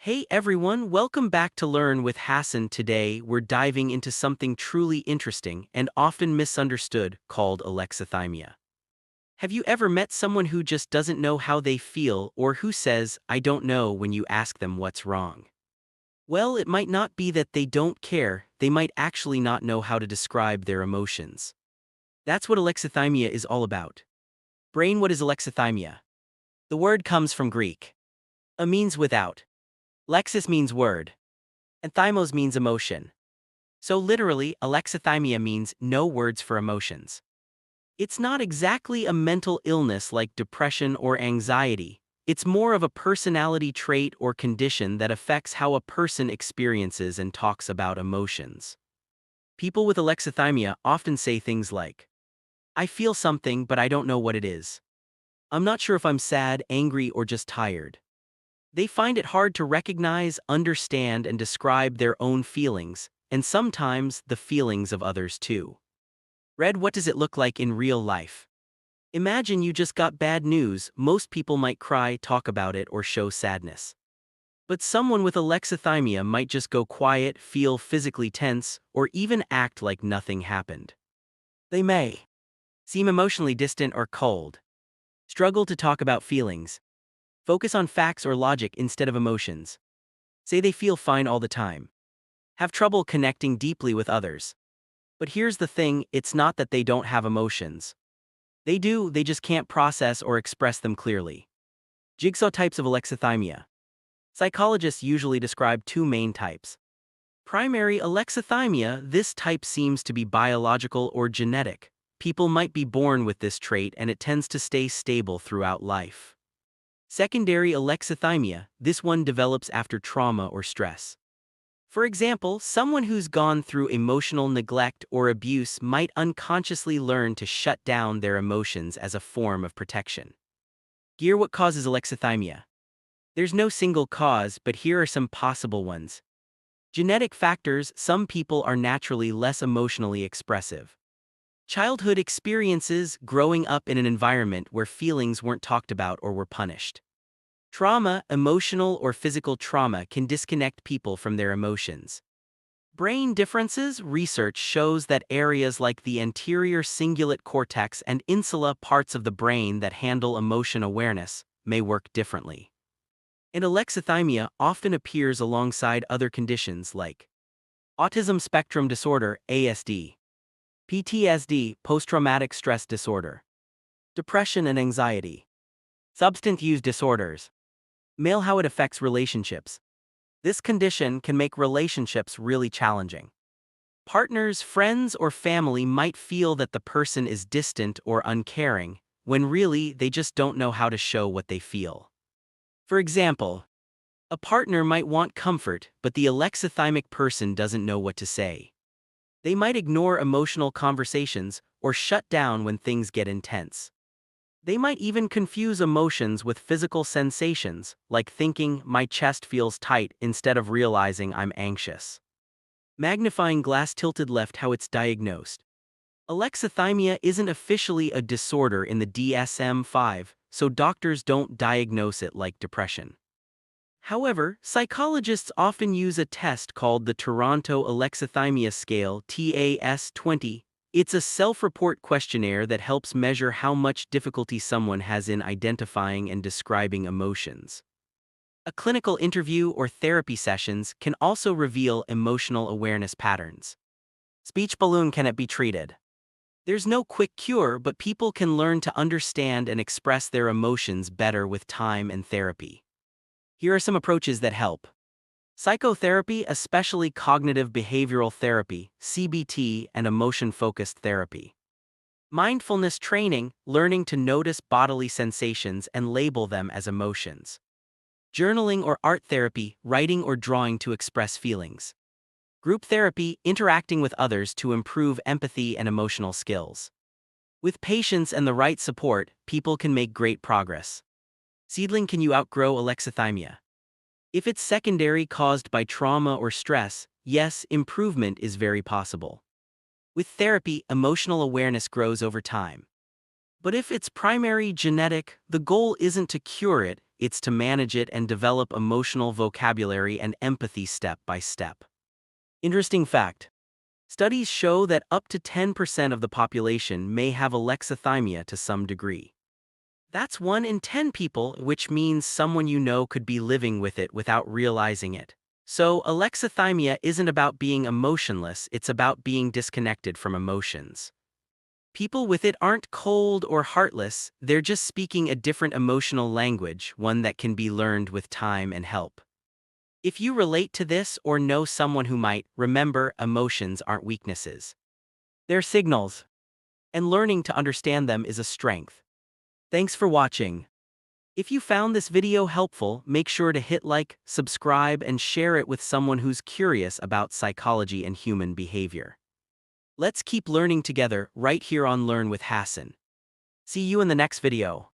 Hey everyone, welcome back to Learn with Hassan. Today, we're diving into something truly interesting and often misunderstood called alexithymia. Have you ever met someone who just doesn't know how they feel or who says, I don't know when you ask them what's wrong? Well, it might not be that they don't care, they might actually not know how to describe their emotions. That's what alexithymia is all about. Brain, what is alexithymia? The word comes from Greek. A means without. Lexis means word. And thymos means emotion. So literally, alexithymia means no words for emotions. It's not exactly a mental illness like depression or anxiety. It's more of a personality trait or condition that affects how a person experiences and talks about emotions. People with alexithymia often say things like, I feel something but I don't know what it is. I'm not sure if I'm sad, angry, or just tired. They find it hard to recognize, understand, and describe their own feelings, and sometimes the feelings of others too. Red, what does it look like in real life? Imagine you just got bad news. Most people might cry, talk about it, or show sadness. But someone with alexithymia might just go quiet, feel physically tense, or even act like nothing happened. They may seem emotionally distant or cold, struggle to talk about feelings, focus on facts or logic instead of emotions, say they feel fine all the time, have trouble connecting deeply with others. But here's the thing, it's not that they don't have emotions. They do, they just can't process or express them clearly. Jigsaw types of alexithymia. Psychologists usually describe two main types. Primary alexithymia, this type seems to be biological or genetic. People might be born with this trait and it tends to stay stable throughout life. Secondary alexithymia, this one develops after trauma or stress. For example, someone who's gone through emotional neglect or abuse might unconsciously learn to shut down their emotions as a form of protection. Gear, what causes alexithymia? There's no single cause, but here are some possible ones. Genetic factors, some people are naturally less emotionally expressive. Childhood experiences, growing up in an environment where feelings weren't talked about or were punished. Trauma, emotional or physical trauma can disconnect people from their emotions. Brain differences, research shows that areas like the anterior cingulate cortex and insula, parts of the brain that handle emotion awareness, may work differently. And alexithymia often appears alongside other conditions like autism spectrum disorder, ASD, PTSD, post-traumatic stress disorder, depression and anxiety, substance use disorders. Male, how it affects relationships. This condition can make relationships really challenging. Partners, friends, or family might feel that the person is distant or uncaring, when really they just don't know how to show what they feel. For example, a partner might want comfort, but the alexithymic person doesn't know what to say. They might ignore emotional conversations or shut down when things get intense. They might even confuse emotions with physical sensations, like thinking, my chest feels tight, instead of realizing I'm anxious. Magnifying glass tilted left, how it's diagnosed. Alexithymia isn't officially a disorder in the DSM-5, so doctors don't diagnose it like depression. However, psychologists often use a test called the Toronto Alexithymia Scale (TAS-20). It's a self-report questionnaire that helps measure how much difficulty someone has in identifying and describing emotions. A clinical interview or therapy sessions can also reveal emotional awareness patterns. Speech balloon, can it be treated? There's no quick cure, but people can learn to understand and express their emotions better with time and therapy. Here are some approaches that help. Psychotherapy, especially cognitive behavioral therapy, CBT, and emotion-focused therapy. Mindfulness training, learning to notice bodily sensations and label them as emotions. Journaling or art therapy, writing or drawing to express feelings. Group therapy, interacting with others to improve empathy and emotional skills. With patience and the right support, people can make great progress. Seedling, can you outgrow alexithymia? If it's secondary, caused by trauma or stress, yes, improvement is very possible. With therapy, emotional awareness grows over time. But if it's primary, genetic, the goal isn't to cure it, it's to manage it and develop emotional vocabulary and empathy step by step. Interesting fact. Studies show that up to 10% of the population may have alexithymia to some degree. That's 1 in 10 people, which means someone you know could be living with it without realizing it. So, alexithymia isn't about being emotionless, it's about being disconnected from emotions. People with it aren't cold or heartless, they're just speaking a different emotional language, one that can be learned with time and help. If you relate to this or know someone who might, remember, emotions aren't weaknesses. They're signals, and learning to understand them is a strength. Thanks for watching. If you found this video helpful, make sure to hit like, subscribe, and share it with someone who's curious about psychology and human behavior. Let's keep learning together right here on Learn with Hassan. See you in the next video.